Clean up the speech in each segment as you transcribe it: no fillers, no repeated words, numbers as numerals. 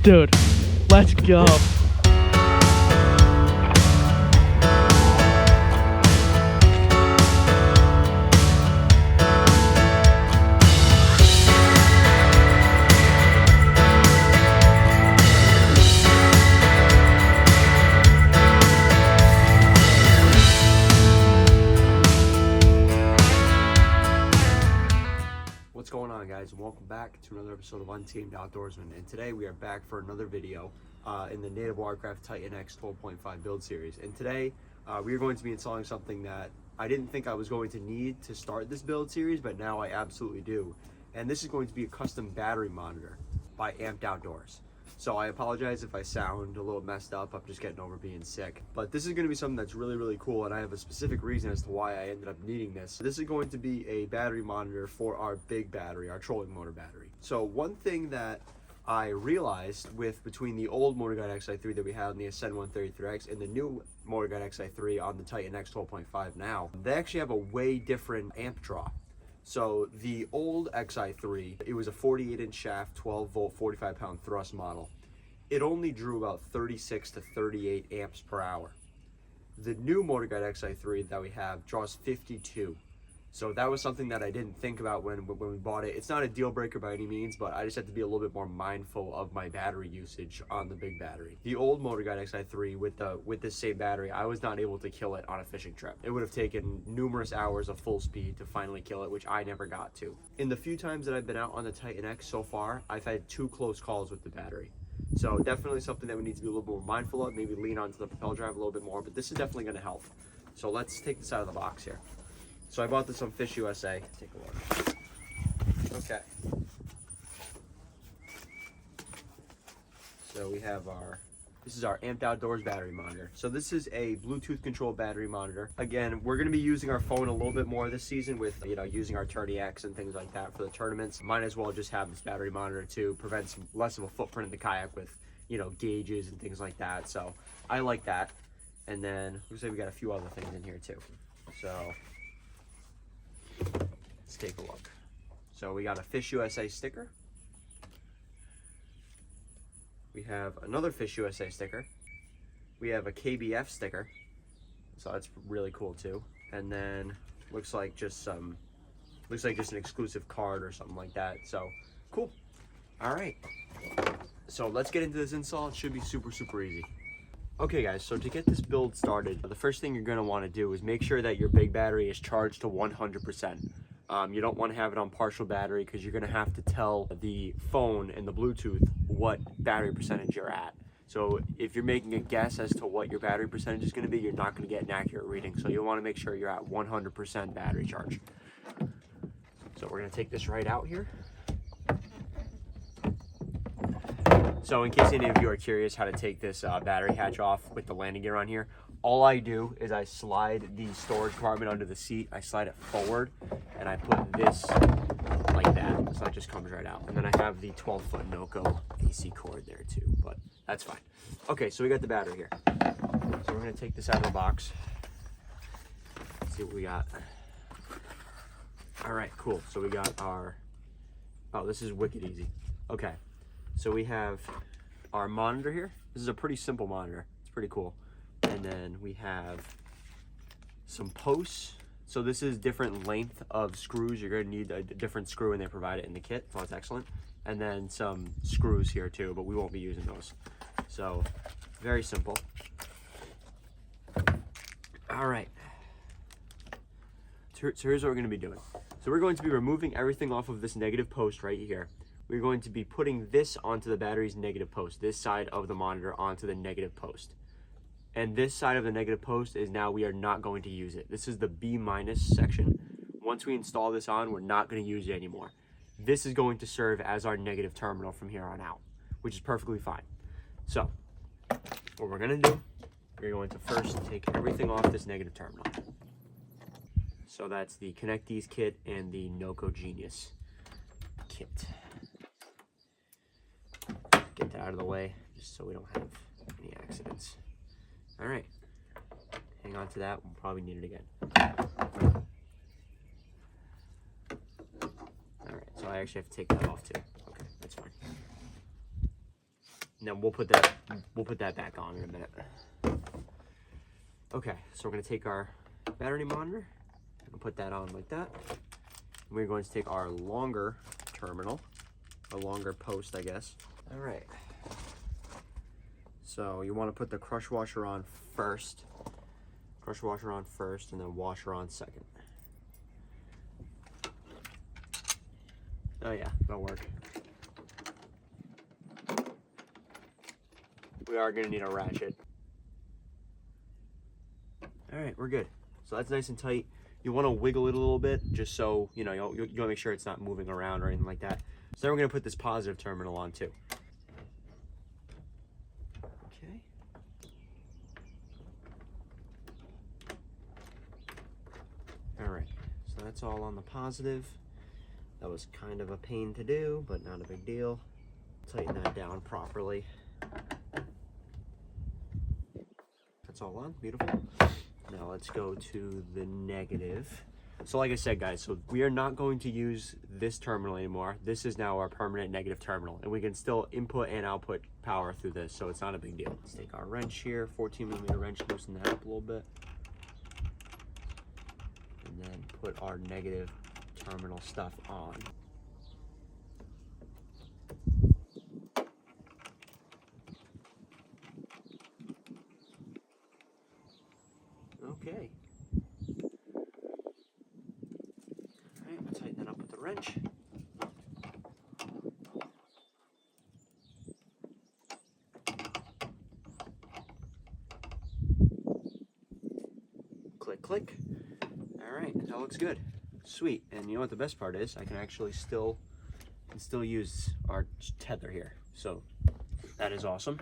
Dude, let's go. What's going on, guys, and welcome back to another episode of Untamed Outdoorsmen. And today we are back for another video in the native Watercraft Titan X 12.5 build series. And today we are going to be installing something that I didn't think I was going to need to start this build series, but now I absolutely do. And this is going to be a custom battery monitor by Amped Outdoors. So I apologize if I sound a little messed up. I'm just getting over being sick. But this is going to be something that's really, really cool, and I have a specific reason as to why I ended up needing this. This is going to be a battery monitor for our big battery, our trolling motor battery. So one thing that I realized between the old Motor Guide XI3 that we had on the Ascend 133X and the new Motor Guide XI3 on the Titan X 12.5 now, they actually have a way different amp draw. So the old XI3, it was a 48-inch shaft, 12-volt, 45-pound thrust model. It only drew about 36 to 38 amps per hour. The new Motor Guide XI3 that we have draws 52. So that was something that I didn't think about when we bought it. It's not a deal breaker by any means, but I just had to be a little bit more mindful of my battery usage on the big battery. The old Motor Guide XI3 with this same battery, I was not able to kill it on a fishing trip. It would have taken numerous hours of full speed to finally kill it, which I never got to. In the few times that I've been out on the Titan X so far, I've had 2 close calls with the battery. So definitely something that we need to be a little more mindful of, maybe lean onto the propel drive a little bit more, but this is definitely going to help. So let's take this out of the box here. So I bought this on Fish USA. Take a look. Okay. So we have this is our Amped Outdoors battery monitor. So this is a Bluetooth controlled battery monitor. Again, we're going to be using our phone a little bit more this season with, using our Tourney X and things like that for the tournaments. Might as well just have this battery monitor to prevent less of a footprint in the kayak with, gauges and things like that. So I like that. And then looks like we got a few other things in here too. So let's take a look. So we got a Fish USA sticker. We have another Fish USA sticker. We have a KBF sticker. So that's really cool too. And then looks like just an exclusive card or something like that. So cool. All right. So let's get into this install. It should be super, super easy. Okay guys, so to get this build started, the first thing you're going to want to do is make sure that your big battery is charged to 100%. You don't want to have it on partial battery because you're going to have to tell the phone and the Bluetooth what battery percentage you're at. So if you're making a guess as to what your battery percentage is going to be, you're not going to get an accurate reading. So you'll want to make sure you're at 100% battery charge. So we're going to take this right out here. So in case any of you are curious how to take this battery hatch off with the landing gear on here, all I do is I slide the storage compartment under the seat, I slide it forward, and I put this like that, so it just comes right out. And then I have the 12-foot Noco AC cord there too, but that's fine. Okay, so we got the battery here. So we're gonna take this out of the box. Let's see what we got. All right, cool. So we got this is wicked easy. Okay. So we have our monitor here. This is a pretty simple monitor. It's pretty cool. And then we have some posts. So this is different length of screws. You're going to need a different screw, and they provide it in the kit. So that's excellent. And then some screws here too, but we won't be using those. So very simple. All right. So here's what we're going to be doing. So we're going to be removing everything off of this negative post right here. We're going to be putting this onto the battery's negative post, this side of the monitor onto the negative post. And this side of the negative post is now we are not going to use it. This is the B- section. Once we install this on, we're not going to use it anymore. This is going to serve as our negative terminal from here on out, which is perfectly fine. So what we're going to do, we're going to first take everything off this negative terminal. So that's the Connect These kit and the Noco Genius kit. Get that out of the way just so we don't have any accidents. All right, hang on to that. We'll probably need it again. All right, so I actually have to take that off too. Okay, that's fine. And then we'll put that back on in a minute. Okay, so we're gonna take our battery monitor and put that on like that. And we're going to take our longer terminal, a longer post, I guess. All right. So you want to put the crush washer on first. Crush washer on first, and then washer on second. Oh yeah, that'll work. We are gonna need a ratchet. All right, we're good. So that's nice and tight. You want to wiggle it a little bit, just so you know you want to make sure it's not moving around or anything like that. So then we're gonna put this positive terminal on too. Okay. All right. So that's all on the positive. That was kind of a pain to do, but not a big deal. Tighten that down properly. That's all on, beautiful. Now let's go to the negative. So like I said, guys, so we are not going to use this terminal anymore. This is now our permanent negative terminal, and we can still input and output power through this, so it's not a big deal. Let's take our wrench here, 14mm wrench, loosen that up a little bit. And then put our negative terminal stuff on. Okay. All right, we'll tighten that up with the wrench. Click, click. All right, that looks good. Sweet. And you know what the best part is? I can actually still use our tether here. So that is awesome.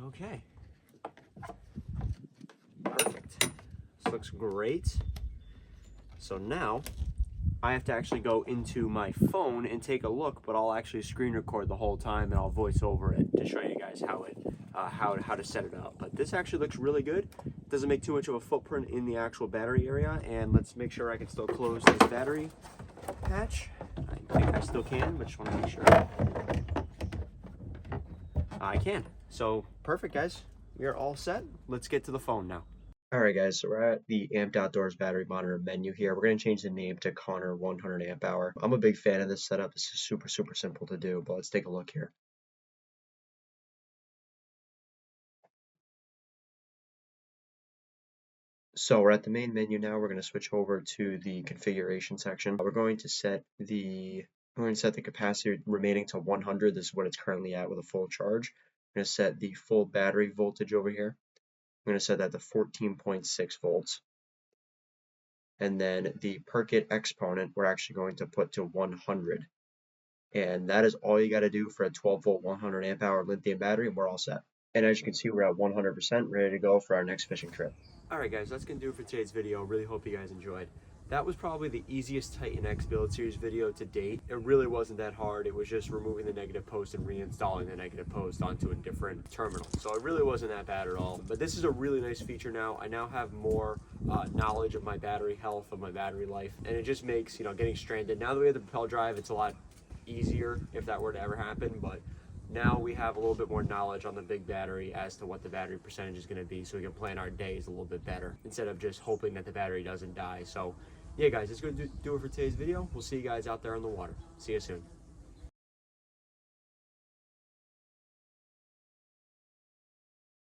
Okay. Perfect. This looks great. So now I have to actually go into my phone and take a look, but I'll actually screen record the whole time and I'll voice over it to show you guys how to set it up. But this actually looks really good. It doesn't make too much of a footprint in the actual battery area. And let's make sure I can still close this battery hatch. I think I still can, but just want to make sure. I can. So perfect, guys. We are all set. Let's get to the phone now. All right, guys, so we're at the Amped Outdoors battery monitor menu here. We're going to change the name to Connor 100 amp hour. I'm a big fan of this setup. This is super, super simple to do, but let's take a look here. So we're at the main menu now. We're going to switch over to the configuration section. We're going to set the capacity remaining to 100. This is what it's currently at with a full charge. I'm going to set the full battery voltage over here. I'm going to set that to 14.6 volts. And then the per kit exponent, we're actually going to put to 100. And that is all you got to do for a 12 volt, 100 amp hour lithium battery, and we're all set. And as you can see, we're at 100% ready to go for our next fishing trip. All right, guys, that's going to do it for today's video. Really hope you guys enjoyed. That was probably the easiest Titan X build series video to date. It really wasn't that hard. It was just removing the negative post and reinstalling the negative post onto a different terminal. So it really wasn't that bad at all. But this is a really nice feature now. I now have more knowledge of my battery health, of my battery life, and it just makes, getting stranded. Now that we have the propel drive, it's a lot easier if that were to ever happen, but now we have a little bit more knowledge on the big battery as to what the battery percentage is going to be, so we can plan our days a little bit better instead of just hoping that the battery doesn't die. So yeah, guys, that's going to do it for today's video. We'll see you guys out there on the water. See you soon.